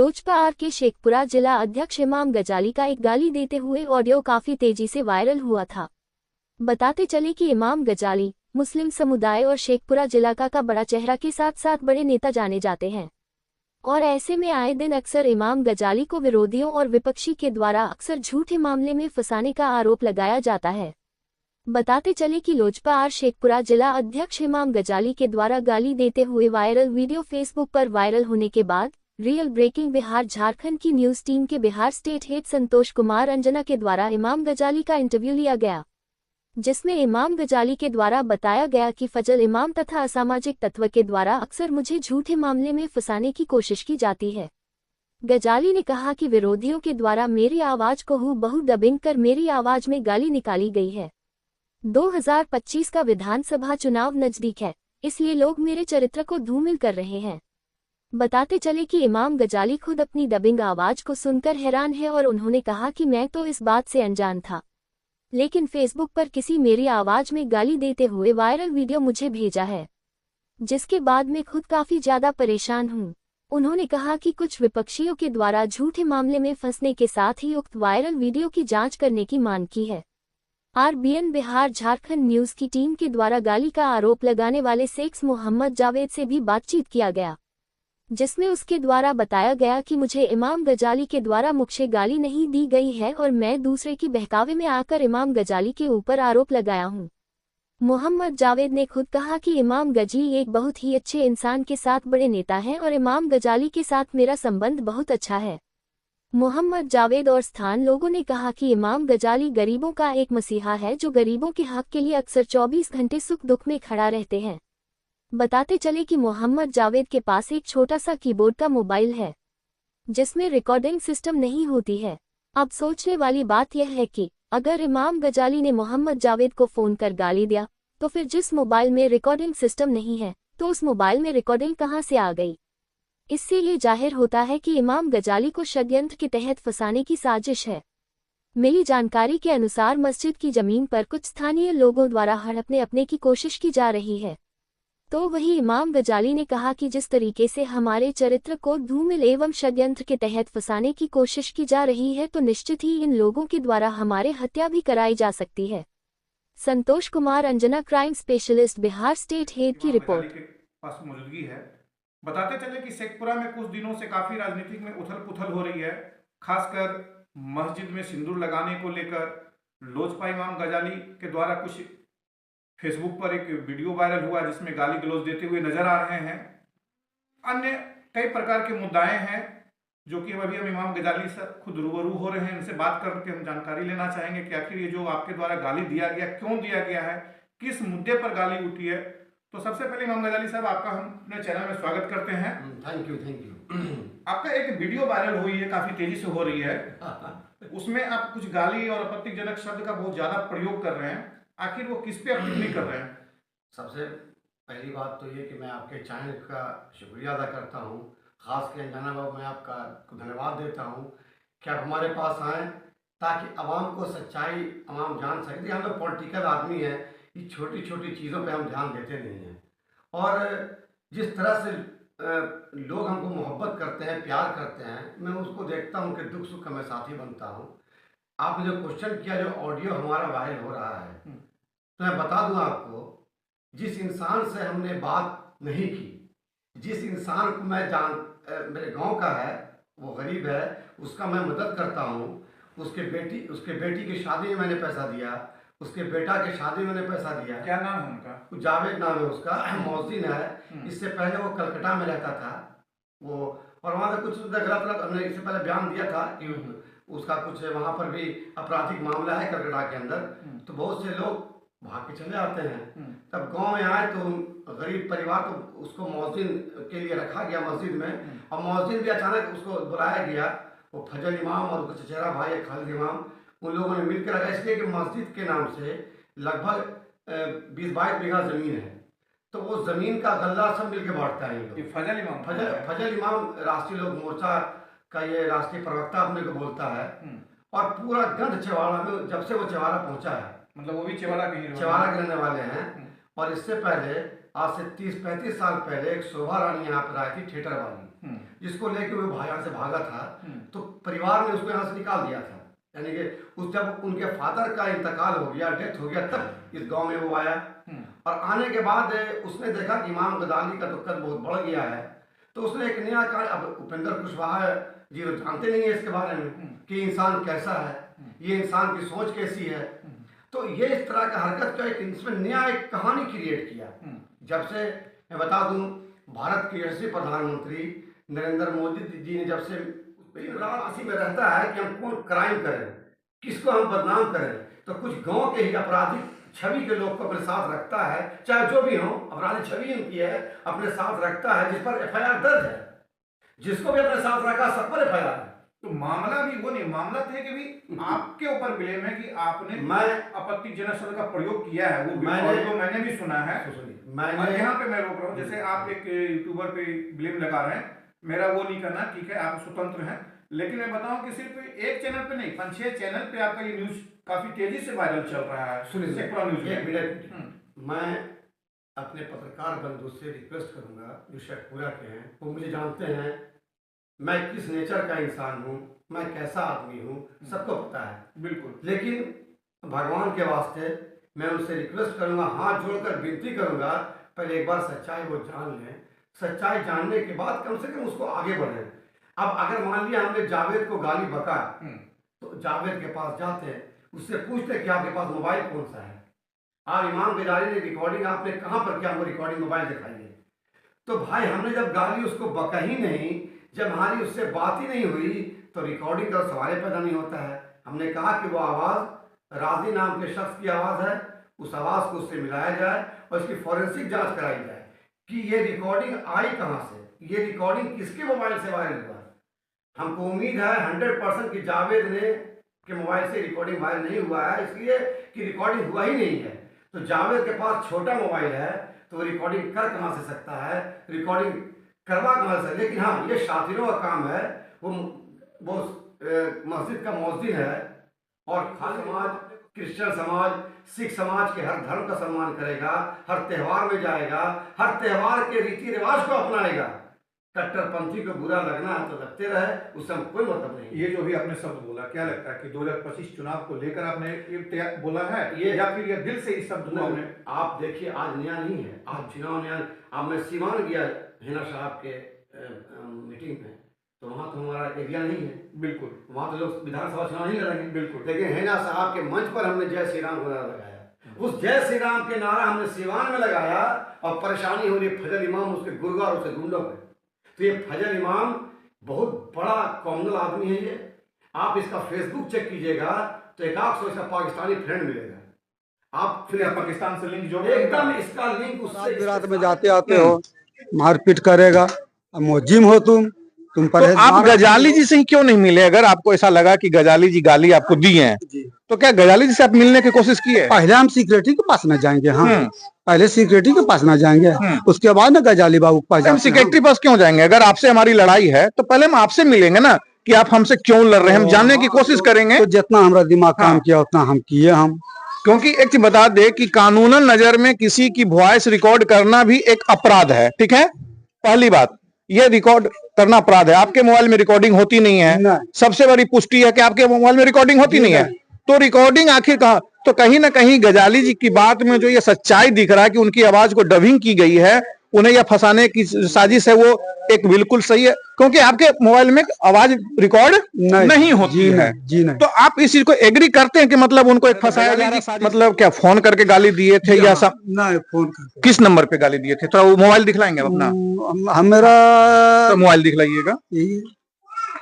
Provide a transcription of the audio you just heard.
Lojpa are के शेखपुरा जिला अध्यक्ष इमाम गजाली का एक गाली देते हुए ऑडियो काफी तेजी से वायरल हुआ था। बताते चले कि इमाम गजाली मुस्लिम समुदाय और शेखपुरा जिला का बड़ा चेहरा के साथ साथ बड़े नेता जाने जाते हैं और ऐसे में आए दिन अक्सर इमाम गजाली को विरोधियों और विपक्षी के द्वारा अक्सर झूठे मामले में फंसाने का आरोप लगाया जाता है। बताते चले कि लोजपा आर शेखपुरा जिला अध्यक्ष इमाम गजाली के द्वारा गाली देते हुए वायरल वीडियो फेसबुक पर वायरल होने के बाद रियल ब्रेकिंग बिहार झारखंड की न्यूज टीम के बिहार स्टेट हेड संतोष कुमार अंजना के द्वारा इमाम गजाली का इंटरव्यू लिया गया, जिसमें इमाम गजाली के द्वारा बताया गया कि फजल इमाम तथा असामाजिक तत्व के द्वारा अक्सर मुझे झूठे मामले में फंसाने की कोशिश की जाती है। गजाली ने कहा कि विरोधियों के द्वारा मेरी आवाज को हूबहू डबिंग कर मेरी आवाज में गाली निकाली गई है। 2025 का विधानसभा चुनाव नजदीक है, इसलिए लोग मेरे चरित्र को धूमिल कर रहे हैं। बताते चले कि इमाम गजाली खुद अपनी डबिंग आवाज को सुनकर हैरान है और उन्होंने कहा कि मैं तो इस बात से अनजान था, लेकिन फेसबुक पर किसी मेरी आवाज में गाली देते हुए वायरल वीडियो मुझे भेजा है, जिसके बाद मैं खुद काफी ज्यादा परेशान हूं। उन्होंने कहा कि कुछ विपक्षियों के द्वारा झूठे मामले में फंसने के साथ ही उक्त वायरल वीडियो की जांच करने की मांग की है। आरबीएन बिहार झारखंड न्यूज की टीम के द्वारा गाली का आरोप लगाने वाले शेख मोहम्मद जावेद से भी बातचीत किया गया, जिसमें उसके द्वारा बताया गया कि मुझे इमाम गजाली के द्वारा मुझे गाली नहीं दी गई है और मैं दूसरे की बहकावे में आकर इमाम गजाली के ऊपर आरोप लगाया हूं। मोहम्मद जावेद ने खुद कहा कि इमाम गजी एक बहुत ही अच्छे इंसान के साथ बड़े नेता हैं और इमाम गजाली के साथ मेरा संबंध बहुत अच्छा है। मोहम्मद जावेद और स्थान लोगों ने कहा कि इमाम गजाली गरीबों का एक मसीहा है जो गरीबों के हक के लिए अक्सर 24 घंटे सुख दुख में खड़ा रहते हैं। बताते चले कि मोहम्मद जावेद के पास एक छोटा सा कीबोर्ड का मोबाइल है, जिसमें रिकॉर्डिंग सिस्टम नहीं होती है। अब सोचने वाली बात यह है कि अगर इमाम गजाली ने मोहम्मद जावेद को फोन कर गाली दिया, तो फिर जिस मोबाइल में रिकॉर्डिंग सिस्टम नहीं है, तो उस मोबाइल में रिकॉर्डिंग कहां से आ गई। इससे ये जाहिर होता है कि इमाम गजाली को षड्यंत्र के तहत फंसाने की साजिश है। मिली जानकारी के अनुसार मस्जिद की जमीन पर कुछ स्थानीय लोगों द्वारा हड़पने अपने की कोशिश की जा रही है। तो वही इमाम गजाली ने कहा कि जिस तरीके से हमारे चरित्र को धूमिल एवं षड्यंत्र के तहत फंसाने की कोशिश की जा रही है, तो निश्चित ही इन लोगों के द्वारा हमारे हत्या भी कराई जा सकती है। Santosh Kumar Anjana, crime specialist, Bihar state head की रिपोर्ट। पास मौजूदगी है। बताते चले कि शेखपुरा में कुछ दिनों से काफी राजनीतिक में उथल पुथल हो रही है, खासकर मस्जिद में सिंदूर लगाने को लेकर लोजपा इमाम गजाली के द्वारा कुछ फेसबुक पर एक वीडियो वायरल हुआ जिसमें गाली गलौज देते हुए नजर आ रहे हैं। अन्य कई प्रकार के मुद्दाएं हैं जो कि अभी हम इमाम गजाली से खुद रूबरू हो रहे हैं, उनसे बात करके हम जानकारी लेना चाहेंगे कि आखिर ये जो आपके द्वारा गाली दिया गया, क्यों दिया गया है, किस मुद्दे पर गाली उठी है। तो सबसे पहले इमाम गजाली साहब, आपका हम अपने चैनल में स्वागत करते हैं। Thank you. आपका एक वीडियो वायरल हुई है, काफी तेजी से हो रही है, उसमें आप कुछ गाली और आपत्तिजनक शब्द का बहुत ज्यादा प्रयोग कर रहे हैं, आखिर वो किस पे आप टिप्पणी कर रहे हैं? सबसे पहली बात तो ये कि मैं आपके चैनल का शुक्रिया अदा करता हूँ, खास के अंजना बाबू, मैं आपका धन्यवाद देता हूँ कि आप हमारे पास आएँ ताकि आवाम को सच्चाई आवाम जान सके। हम लोग पॉलिटिकल आदमी हैं, ये छोटी छोटी चीज़ों पे हम ध्यान देते नहीं हैं, और जिस तरह से लोग हमको मोहब्बत करते हैं, प्यार करते हैं, मैं उसको देखता हूँ कि दुख सुख का मैं साथी बनता हूँ। आपने जो क्वेश्चन किया, जो ऑडियो हमारा वायरल हो रहा है, तो मैं बता दूं आपको, जिस इंसान से हमने बात नहीं की, जिस इंसान को मैं मेरे गांव का है, वो गरीब है, उसका मैं मदद करता हूं, उसके बेटी की शादी में मैंने पैसा दिया, उसके बेटा के शादी में मैंने पैसा दिया। क्या नाम है उनका? जावेद नाम है उसका, मौजिन है। इससे पहले वो कलकत्ता में रहता था वो, और वहाँ से कुछ गलत हमने इससे पहले बयान दिया था कि उसका कुछ वहाँ पर भी आपराधिक मामला है कलकत्ता के अंदर। तो बहुत से लोग भाग के चले आते हैं। तब गांव में आए तो गरीब परिवार, तो उसको मौजिन के लिए रखा गया मस्जिद में, और मौजिन भी अचानक उसको बुलाया गया। वो फजल इमाम और उसका चचेरा भाई खालिद इमाम, उन लोगों ने मिलकर रखा, इसलिए कि मस्जिद के नाम से लगभग 20-22 बीघा ज़मीन है, तो वो ज़मीन का गल्ला सब मिल के बांटता है। फजल इमाम राष्ट्रीय लोक मोर्चा का ये राष्ट्रीय प्रवक्ता अपने को बोलता है, और पूरा गंध चेवाड़ा में, जब से वो चेवाड़ा पहुंचा है, मतलब वो भी चेवाड़ा के रहने वाले हैं। और इससे पहले आज से 30-35 साल पहले एक शोभा रानी यहाँ पर आई थी, थिएटर वाली, जिसको लेके वो यहाँ से भागा था। तो परिवार ने उसको यहाँ से निकाल दिया था, यानी कि उस जब उनके फादर का इंतकाल हो गया, डेथ हो गया, तब इस गांव में वो आया। और आने के बाद उसने देखा कि इमाम गजाली का तो कद बहुत बढ़ गया है, तो उसने एक नया कार्य, अब उपेंद्र कुशवाहा जी जानते नहीं है इसके बारे में कि इंसान कैसा है, ये इंसान की सोच कैसी है। तो ये इस तरह का हरकत का एक इसमें नया एक कहानी क्रिएट किया। जब से मैं बता दूं, भारत के यशस्वी प्रधानमंत्री नरेंद्र मोदी जी ने जब से दिन रात इसी में रहता है कि हम कौन क्राइम करें, किसको हम बदनाम करें, तो कुछ गांव के ही आपराधिक छवि के लोग को अपने साथ रखता है, चाहे जो भी हो, अपराधी छवि उनकी है, अपने साथ रखता है, जिस पर एफआईआर दर्ज है, जिसको भी अपने साथ रखा सब पर एफआईआर है। तो मामला भी वो नहीं, मामला था कि भी आपके ऊपर ब्लेम है कि आपने आपत्तिजनक शब्द का प्रयोग किया है, वो मैंने भी सुना है। मैंने यहाँ पे मैं रोक रहा हूँ, जैसे आप एक यूट्यूबर पे ब्लेम लगा रहे हैं, मेरा वो नहीं करना, ठीक है, आप स्वतंत्र हैं, लेकिन मैं बताऊं कि सिर्फ एक चैनल पे नहीं, 5-6 चैनल पे आपका ये न्यूज काफी तेजी से वायरल चल रहा है। सुनिए, शेखपुरा न्यूज एक मिनट, मैं अपने पत्रकार बंधु से रिक्वेस्ट करूंगा जो शेखपुरा के हैं, वो मुझे जानते हैं, मैं किस नेचर का इंसान हूँ, मैं कैसा आदमी हूँ, सबको पता है बिल्कुल। लेकिन भगवान के वास्ते मैं उनसे रिक्वेस्ट करूंगा, हाथ जोड़कर विनती करूंगा, पहले एक बार सच्चाई वो जान लें, सच्चाई जानने के बाद कम से कम उसको आगे बढ़ें। अब अगर मान लिया हमने जावेद को गाली बका, तो जावेद के पास जाते, उससे पूछते कि आपके पास मोबाइल कौन सा है, आप इमाम गजाली ने रिकॉर्डिंग आपने कहाँ पर किया, हमको रिकॉर्डिंग मोबाइल दिखाइए। तो भाई हमने जब गाली उसको बका ही नहीं, जब हमारी उससे बात ही नहीं हुई, तो रिकॉर्डिंग का सवाल पैदा नहीं होता है। हमने कहा कि वो आवाज़ राजी नाम के शख्स की आवाज़ है, उस आवाज़ को उससे मिलाया जाए और इसकी फॉरेंसिक जांच कराई जाए कि ये रिकॉर्डिंग आई कहाँ से, ये रिकॉर्डिंग किसके मोबाइल से वायरल हुआ। हमको उम्मीद है 100% कि जावेद ने के मोबाइल से रिकॉर्डिंग वायरल नहीं हुआ है, इसलिए कि रिकॉर्डिंग हुआ ही नहीं है। तो जावेद के पास छोटा मोबाइल है, तो वो रिकॉर्डिंग कर कहाँ से सकता है, रिकॉर्डिंग करवा कहाँ से। लेकिन हाँ, ये शातिरों का काम है, वो मस्जिद का मौज़िन है और खास समाज, क्रिश्चियन समाज, सिख समाज के हर धर्म का सम्मान करेगा, हर त्यौहार में जाएगा, हर त्यौहार के रीति रिवाज को अपनाएगा। कट्टरपंथी को बुरा लगना है तो लगते रहे, उससे हम कोई मतलब नहीं। ये जो भी आपने शब्द बोला, क्या लगता है कि 2025 चुनाव को लेकर आपने ये बोला है ये, या फिर ये दिल से इस शब्द को? आप देखिए, आज नया नहीं है, आज चुनाव नया। अब मैं सीवान गया हिना साहब के मीटिंग में, तो वहाँ तो हमारा एरिया नहीं है, बिल्कुल, वहाँ तो लोग विधानसभा चुनाव नहीं लड़ेंगे, बिल्कुल। लेकिन हिना साहब के मंच पर हमने जय श्री राम का नारा लगाया। उस जय श्री राम के नारा हमने सीवान में लगाया, और परेशानी हो रही फजल इमाम उसके गुर्गा और उसके गुंडों पे। तो ये फजल इमाम बहुत बड़ा कॉमनल आदमी है। ये आप इसका फेसबुक चेक कीजिएगा तो 100 इसका पाकिस्तानी फ्रेंड मिलेगा। आप फिर पाकिस्तान से लिंक जोड़, एकदम इसका लिंक उससे। रात में जाते आते हो, मारपीट करेगा, मोजिम हो तुम तो आप गजाली जी से ही क्यों नहीं मिले? अगर आपको ऐसा लगा कि गजाली जी गाली आपको दी हैं, तो क्या गजाली जी से आप मिलने की कोशिश की है? पहले हम सिक्योरिटी के पास न जाएंगे, हम पहले सिक्योरिटी के पास न जाएंगे, उसके बाद ना गजाली बाबू के पास जाएंगे। सिक्योरिटी पास क्यों जाएंगे? अगर आपसे हमारी लड़ाई है तो पहले हम आपसे मिलेंगे ना, कि आप हमसे क्यों लड़ रहे हैं, हम जानने की कोशिश करेंगे। तो जितना हमारा दिमाग काम किया उतना हम किए। हम क्योंकि एक चीज बता दे कि कानूनन नजर में किसी की वॉइस रिकॉर्ड करना भी एक अपराध है, ठीक है? पहली बात, ये रिकॉर्ड करना अपराध है। आपके मोबाइल में रिकॉर्डिंग होती नहीं है, सबसे बड़ी पुष्टि है कि आपके मोबाइल में रिकॉर्डिंग होती नहीं है। तो रिकॉर्डिंग आखिर कहां? तो कहीं ना कहीं गजाली जी की बात में जो ये सच्चाई दिख रहा है कि उनकी आवाज को डबिंग की गई है, उन्हें यह फंसाने की साजिश है, वो एक बिल्कुल सही है, क्योंकि आपके मोबाइल में आवाज रिकॉर्ड नहीं होती है। जी नहीं। तो आप इस चीज को एग्री करते हैं कि मतलब उनको एक फंसाया जा रहा है? मतलब क्या फोन करके गाली दिए थे या सब? नहीं, फोन करके। किस नंबर पे गाली दिए थे? थोड़ा वो मोबाइल दिखलाएंगे अपना? हम मेरा तो मोबाइल दिखलाइएगा।